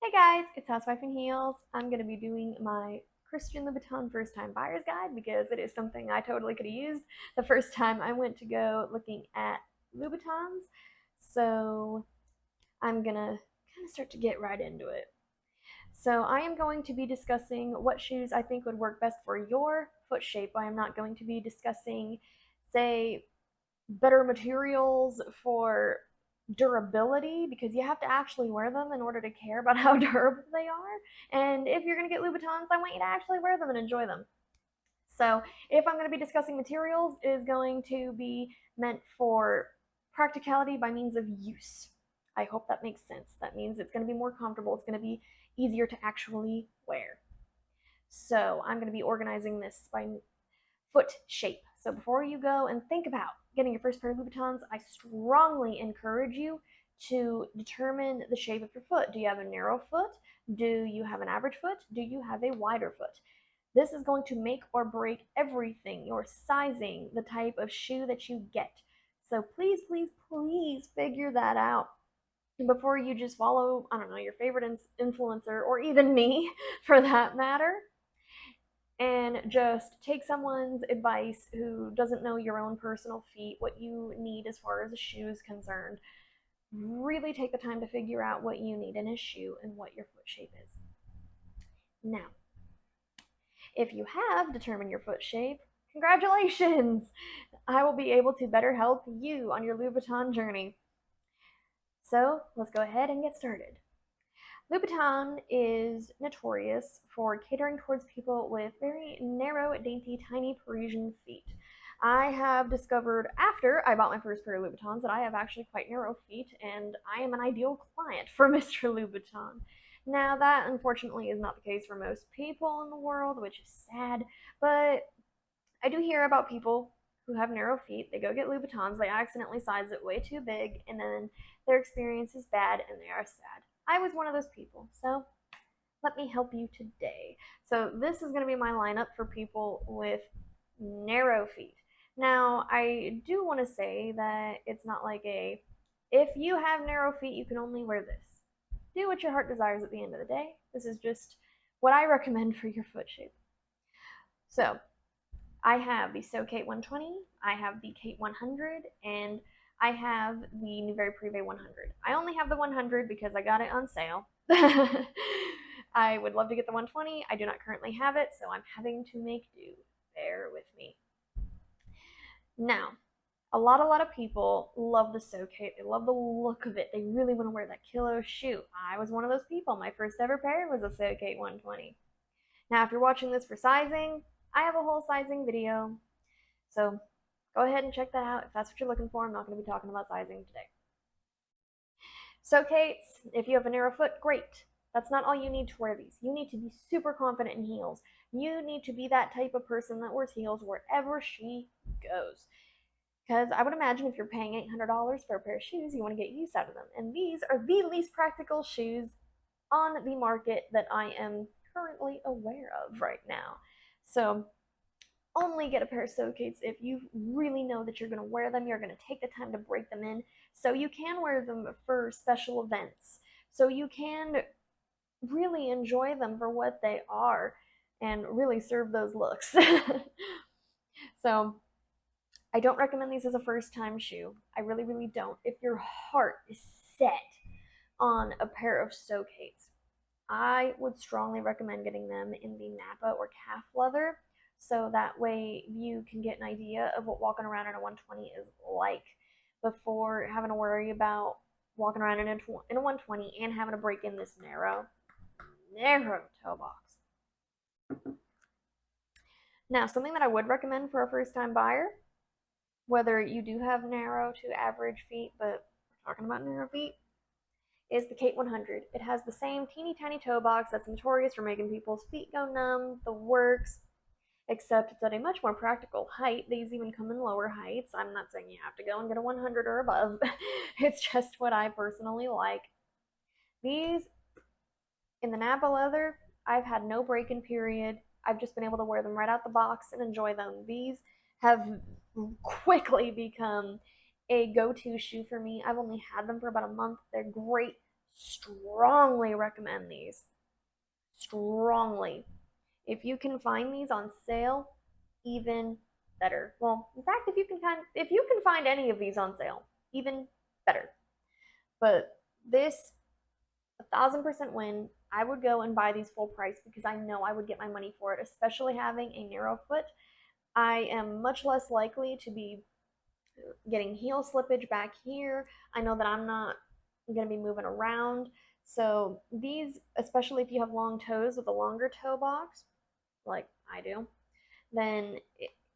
Hey guys, it's Housewife in Heels. I'm going to be doing my Christian Louboutin first time buyer's guide because it is something I totally could have used the first time I went to go looking at Louboutins. So I'm going to kind of start to get right into it. So I am going to be discussing what shoes I think would work best for your foot shape. I am not going to be discussing, say, better materials for durability because you have to actually wear them in order to care about how durable they are. And if you're going to get Louboutins, I want you to actually wear them and enjoy them. So, if I'm going to be discussing materials, it is going to be meant for practicality by means of use. I hope that makes sense. That means it's going to be more comfortable, it's going to be easier to actually wear. So, I'm going to be organizing this by foot shape. So before you go and think about getting your first pair of Louboutins, I strongly encourage you to determine the shape of your foot. Do you have a narrow foot? Do you have an average foot? Do you have a wider foot? This is going to make or break everything, your sizing, the type of shoe that you get. So please, please, please figure that out before you just follow, I don't know, your favorite influencer or even me for that matter and just take someone's advice who doesn't know your own personal feet, what you need as far as a shoe is concerned. Really take the time to figure out what you need in a shoe and what your foot shape is. Now, if you have determined your foot shape, congratulations! I will be able to better help you on your Louboutin journey. So let's go ahead and get started. Louboutin is notorious for catering towards people with very narrow, dainty, tiny Parisian feet. I have discovered after I bought my first pair of Louboutins that I have actually quite narrow feet, and I am an ideal client for Mr. Louboutin. Now, that unfortunately is not the case for most people in the world, which is sad, but I do hear about people who have narrow feet. They go get Louboutins, they accidentally size it way too big, and then their experience is bad and they are sad. I was one of those people, so let me help you today. So, this is going to be my lineup for people with narrow feet. Now, I do want to say that it's not like a if you have narrow feet, you can only wear this. Do what your heart desires at the end of the day. This is just what I recommend for your foot shape. So, I have the So Kate 120, I have the Kate 100, and I have the Nouvelle Privé 100. I only have the 100 because I got it on sale. I would love to get the 120. I do not currently have it, so I'm having to make do. Bear with me. Now, a lot of people love the So Kate. They love the look of it. They really want to wear that kilo shoe. I was one of those people. My first ever pair was a So Kate 120. Now, if you're watching this for sizing, I have a whole sizing video. So go ahead and check that out if that's what you're looking for. I'm not going to be talking about sizing today. So, Kates, if you have a narrow foot, great. That's not all you need to wear these. You need to be super confident in heels. You need to be that type of person that wears heels wherever she goes. Because I would imagine if you're paying $800 for a pair of shoes, you want to get use out of them. And these are the least practical shoes on the market that I am currently aware of right now. So only get a pair of So-Kates if you really know that you're going to wear them. You're going to take the time to break them in so you can wear them for special events. So you can really enjoy them for what they are and really serve those looks. So I don't recommend these as a first time shoe. I really, really don't. If your heart is set on a pair of So-Kates, I would strongly recommend getting them in the Napa or calf leather so that way you can get an idea of what walking around in a 120 is like before having to worry about walking around in a 120 and having to break in this narrow toe box. Now, something that I would recommend for a first time buyer, whether you do have narrow to average feet, but we're talking about narrow feet, is the Kate 100. It has the same teeny tiny toe box that's notorious for making people's feet go numb, the works, except it's at a much more practical height. These even come in lower heights. I'm not saying you have to go and get a 100 or above. It's just what I personally like. These, in the Napa leather, I've had no break-in period. I've just been able to wear them right out the box and enjoy them. These have quickly become a go-to shoe for me. I've only had them for about a month. They're great strongly recommend these. Strongly. If you can find these on sale, even better. Well, in fact, if you can find any of these on sale, even better. But this 1,000% win. I would go and buy these full price because I know I would get my money for it, especially having a narrow foot. I am much less likely to be getting heel slippage back here. I know that I'm not going to be moving around. So these, especially if you have long toes with a longer toe box, like I do, then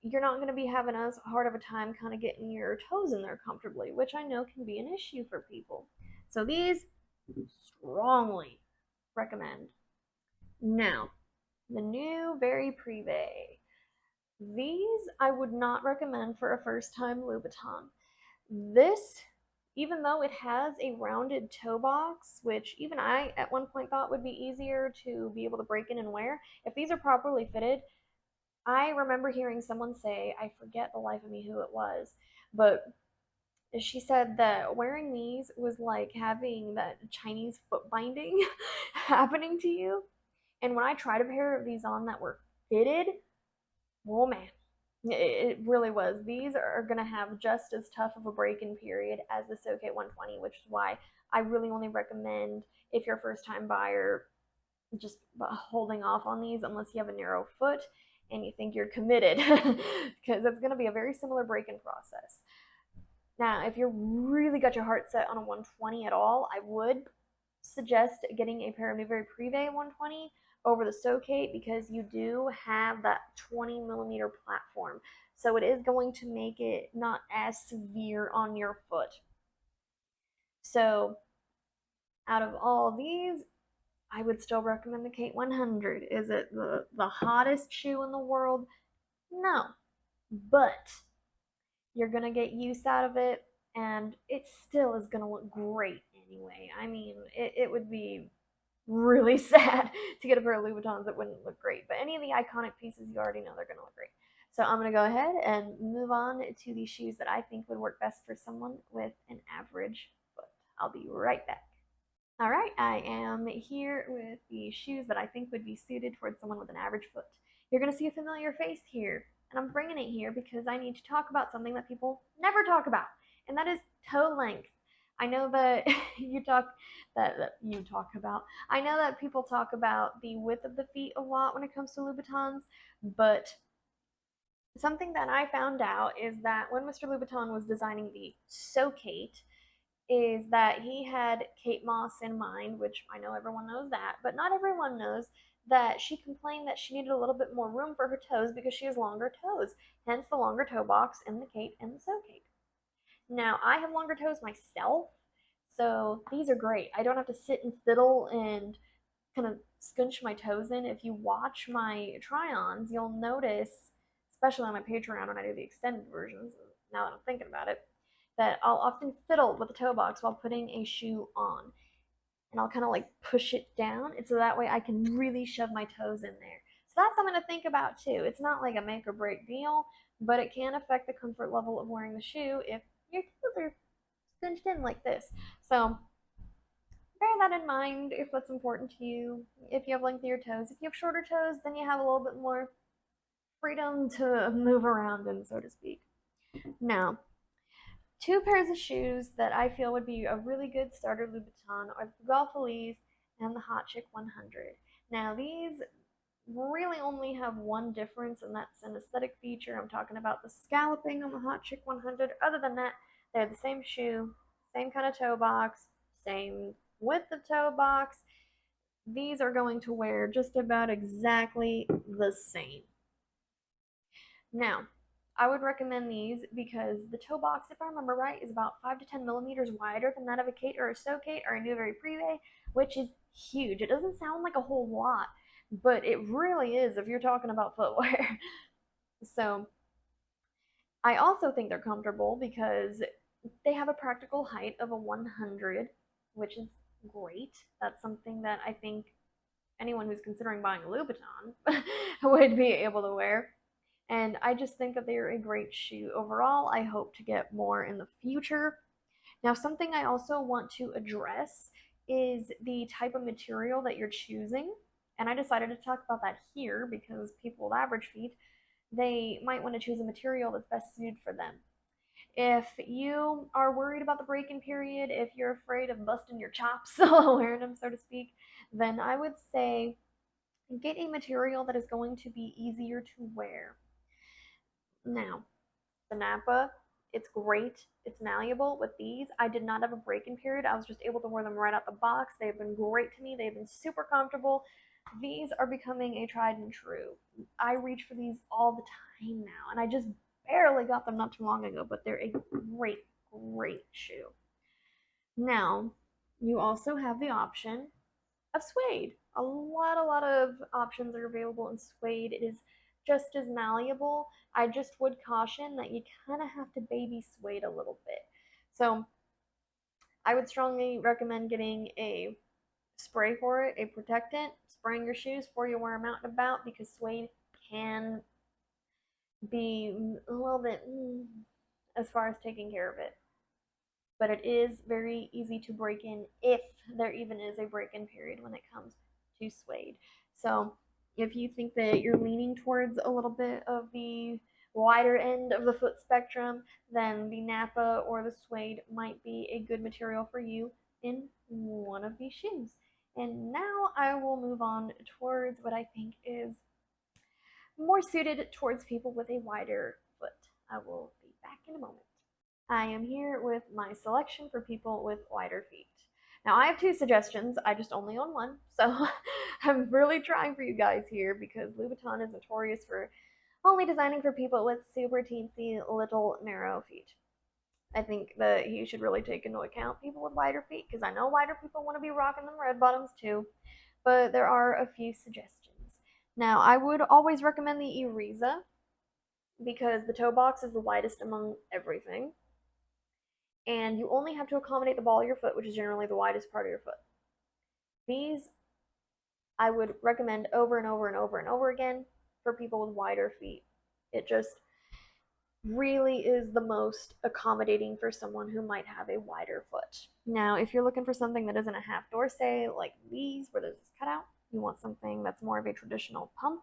you're not going to be having as hard of a time kind of getting your toes in there comfortably, which I know can be an issue for people. So these strongly recommend. Now, the new Very Privé. These I would not recommend for a first time Louboutin. This, even though it has a rounded toe box, which even I at one point thought would be easier to be able to break in and wear, if these are properly fitted, I remember hearing someone say, I forget the life of me who it was, but she said that wearing these was like having that Chinese foot binding happening to you. And when I tried a pair of these on that were fitted, oh man, it really was. These are going to have just as tough of a break-in period as the SoCate 120, which is why I really only recommend, if you're a first-time buyer, just holding off on these unless you have a narrow foot and you think you're committed, because it's going to be a very similar break-in process. Now, if you're really got your heart set on a 120 at all, I would suggest getting a pair of New Very Privé 120 over the SoCate because you do have that 20 millimeter platform. So it is going to make it not as severe on your foot. So out of all of these, I would still recommend the Kate 100. Is it the hottest shoe in the world? No. But you're going to get use out of it, and it still is going to look great anyway. I mean, it would be really sad to get a pair of Louboutins that wouldn't look great. But any of the iconic pieces, you already know they're going to look great. So I'm going to go ahead and move on to the shoes that I think would work best for someone with an average foot. I'll be right back. All right, I am here with the shoes that I think would be suited towards someone with an average foot. You're going to see a familiar face here, and I'm bringing it here because I need to talk about something that people never talk about, and that is toe length. I know that you talk about. I know that people talk about the width of the feet a lot when it comes to Louboutins, but something that I found out is that when Mr. Louboutin was designing the SoCate, is that he had Kate Moss in mind, which I know everyone knows that, but not everyone knows that she complained that she needed a little bit more room for her toes because she has longer toes, hence the longer toe box in the Kate and the SoCate. Now, I have longer toes myself, so these are great. I don't have to sit and fiddle and kind of scunch my toes in. If you watch my try-ons, you'll notice, especially on my Patreon when I do the extended versions, now that I'm thinking about it, that I'll often fiddle with the toe box while putting a shoe on. And I'll kind of like push it down, and so that way I can really shove my toes in there. So that's something to think about too. It's not like a make or break deal, but it can affect the comfort level of wearing the shoe if your toes are cinched in like this. So bear that in mind if that's important to you. If you have lengthier toes, if you have shorter toes, then you have a little bit more freedom to move around in, so to speak. Now, two pairs of shoes that I feel would be a really good starter Louboutin are the Golf Elise and the Hot Chick 100. Now, these really only have one difference, and that's an aesthetic feature. I'm talking about the scalloping on the Hot Chick 100. Other than that, they're the same shoe, same kind of toe box, same width of toe box. These are going to wear just about exactly the same. Now, I would recommend these because the toe box, if I remember right, is about 5 to 10 millimeters wider than that of a Kate or a SoCate or a New Very Privé, which is huge. It doesn't sound like a whole lot, but it really is if you're talking about footwear. So I also think they're comfortable because they have a practical height of a 100, which is great. That's something that I think anyone who's considering buying a Louboutin would be able to wear. And I just think that they're a great shoe overall. I hope to get more in the future. Now, something I also want to address is the type of material that you're choosing. And I decided to talk about that here because people with average feet, they might want to choose a material that's best suited for them. If you are worried about the break-in period, if you're afraid of busting your chops while wearing them, so to speak, then I would say get a material that is going to be easier to wear. Now, the Napa, it's great. It's malleable. With these, I did not have a break-in period. I was just able to wear them right out the box. They've been great to me. They've been super comfortable. These are becoming a tried and true. I reach for these all the time now, and I just barely got them not too long ago, but they're a great, great shoe. Now, you also have the option of suede. A lot of options are available in suede. It is just as malleable. I just would caution that you kind of have to baby suede a little bit. So I would strongly recommend getting a spray for it, a protectant, spraying your shoes before you wear them out and about because suede can be a little bit as far as taking care of it. But it is very easy to break in if there even is a break in period when it comes to suede. So if you think that you're leaning towards a little bit of the wider end of the foot spectrum, then the Napa or the suede might be a good material for you in one of these shoes. And now I will move on towards what I think is more suited towards people with a wider foot. I will be back in a moment. I am here with my selection for people with wider feet. Now, I have two suggestions. I just only own one, so I'm really trying for you guys here because Louboutin is notorious for only designing for people with super teensy little narrow feet. I think that you should really take into account people with wider feet because I know wider people want to be rocking them red bottoms too, but there are a few suggestions. Now, I would always recommend the Ariza because the toe box is the widest among everything and you only have to accommodate the ball of your foot, which is generally the widest part of your foot. These I would recommend over and over and over and over again for people with wider feet. It just really is the most accommodating for someone who might have a wider foot. Now, if you're looking for something that isn't a half dorset like these, where there's this cutout, you want something that's more of a traditional pump,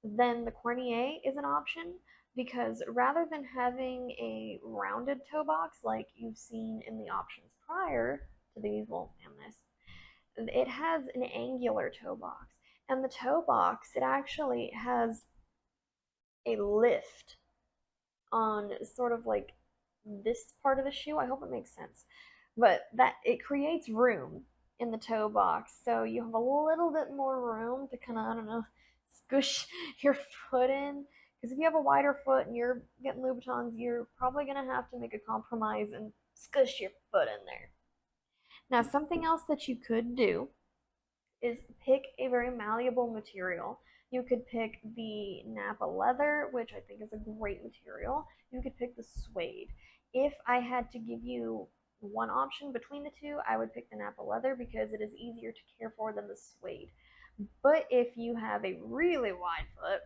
then the Cornier is an option because rather than having a rounded toe box like you've seen in the options prior to these, well, and this, it has an angular toe box. And the toe box, it actually has a lift on sort of like this part of the shoe. I hope it makes sense. But that it creates room in the toe box. So you have a little bit more room to kind of, I don't know, squish your foot in. Because if you have a wider foot and you're getting Louboutins, you're probably going to have to make a compromise and squish your foot in there. Now, something else that you could do is pick a very malleable material. You could pick the Napa leather, which I think is a great material. You could pick the suede. If I had to give you one option between the two, I would pick the Napa leather because it is easier to care for than the suede. But if you have a really wide foot,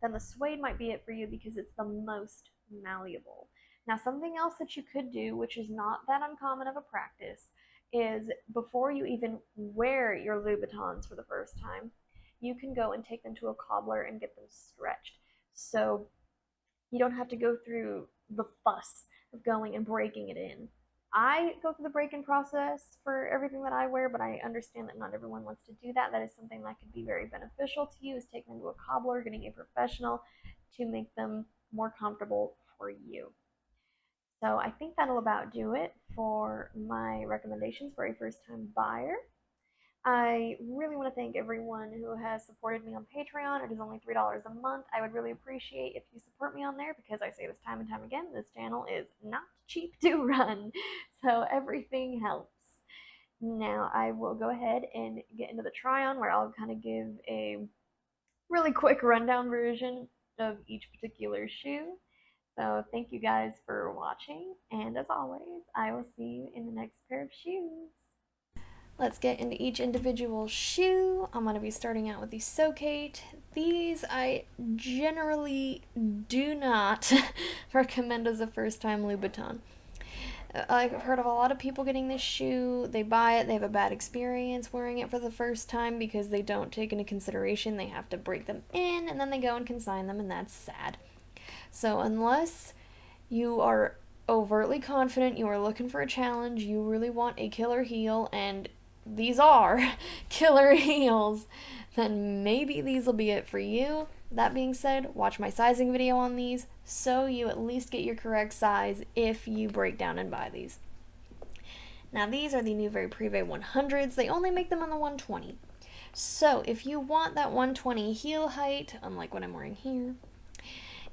then the suede might be it for you because it's the most malleable. Now, something else that you could do, which is not that uncommon of a practice, is before you even wear your Louboutins for the first time, you can go and take them to a cobbler and get them stretched. So you don't have to go through the fuss of going and breaking it in. I go through the break-in process for everything that I wear, but I understand that not everyone wants to do that. That is something that could be very beneficial to you, is taking them to a cobbler, getting a professional to make them more comfortable for you. So I think that'll about do it for my recommendations for a first-time buyer. I really want to thank everyone who has supported me on Patreon. It is only $3 a month. I would really appreciate if you support me on there because I say this time and time again, this channel is not cheap to run. So everything helps. Now I will go ahead and get into the try-on where I'll kind of give a really quick rundown version of each particular shoe. So thank you guys for watching, and as always, I will see you in the next pair of shoes. Let's get into each individual shoe. I'm going to be starting out with the Socate. These I generally do not recommend as a first-time Louboutin. I've heard of a lot of people getting this shoe. They buy it, they have a bad experience wearing it for the first time because they don't take into consideration they have to break them in and then they go and consign them, and that's sad. So, unless you are overtly confident, you are looking for a challenge, you really want a killer heel, and these are killer heels, then maybe these will be it for you. That being said, watch my sizing video on these so you at least get your correct size if you break down and buy these. Now these are the new Very Privé 100s. They only make them on the 120. So if you want that 120 heel height, unlike what I'm wearing here,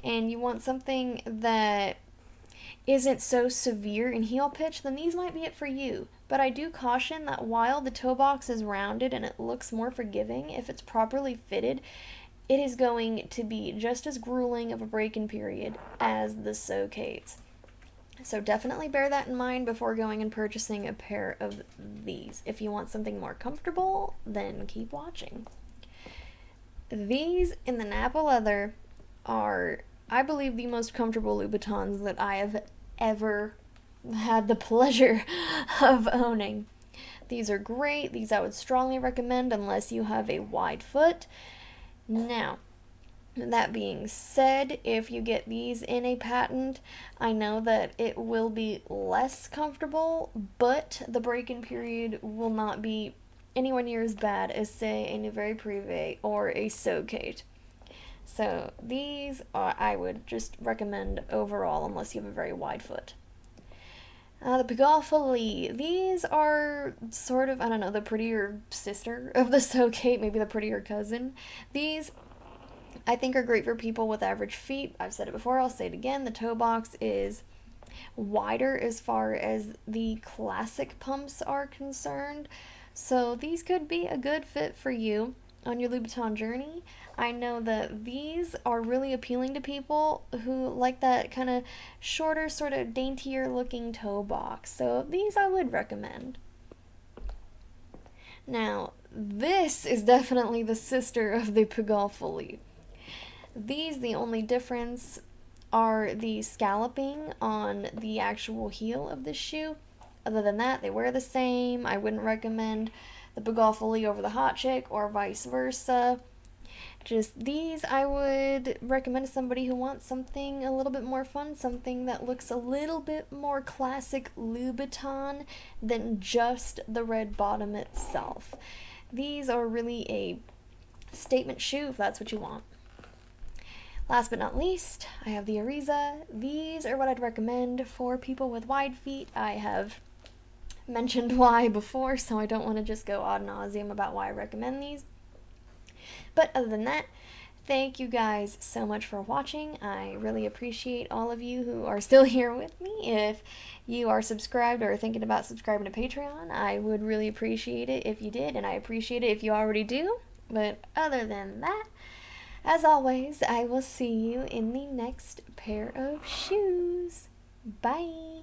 and you want something that isn't so severe in heel pitch, then these might be it for you. But I do caution that while the toe box is rounded and it looks more forgiving, if it's properly fitted, it is going to be just as grueling of a break-in period as the Socates. So definitely bear that in mind before going and purchasing a pair of these. If you want something more comfortable, then keep watching. These in the Napa leather are, I believe, the most comfortable Louboutins that I have ever had the pleasure of owning. These are great. These I would strongly recommend unless you have a wide foot. Now, that being said, if you get these in a patent, I know that it will be less comfortable, but the break-in period will not be anywhere near as bad as, say, a New Very Privé or a Socate. So these I would just recommend overall unless you have a very wide foot. The Pigafoli. These are sort of, I don't know, the prettier sister of the Socate, maybe the prettier cousin. These, I think, are great for people with average feet. I've said it before, I'll say it again. The toe box is wider as far as the classic pumps are concerned. So these could be a good fit for you on your Louboutin journey. I know that these are really appealing to people who like that kind of shorter, sort of daintier looking toe box. So these I would recommend. Now, this is definitely the sister of the Pigafoli. These, the only difference are the scalloping on the actual heel of the shoe. Other than that, they wear the same. I wouldn't recommend the Pigafoli over the Hot Chick or vice versa. Just these I would recommend to somebody who wants something a little bit more fun, something that looks a little bit more classic Louboutin than just the red bottom itself. These are really a statement shoe if that's what you want. Last but not least, I have the Ariza. These are what I'd recommend for people with wide feet. I have mentioned why before, so I don't want to just go ad nauseum about why I recommend these. But other than that, thank you guys so much for watching. I really appreciate all of you who are still here with me. If you are subscribed or thinking about subscribing to Patreon, I would really appreciate it if you did, and I appreciate it if you already do. But other than that, as always, I will see you in the next pair of shoes. Bye!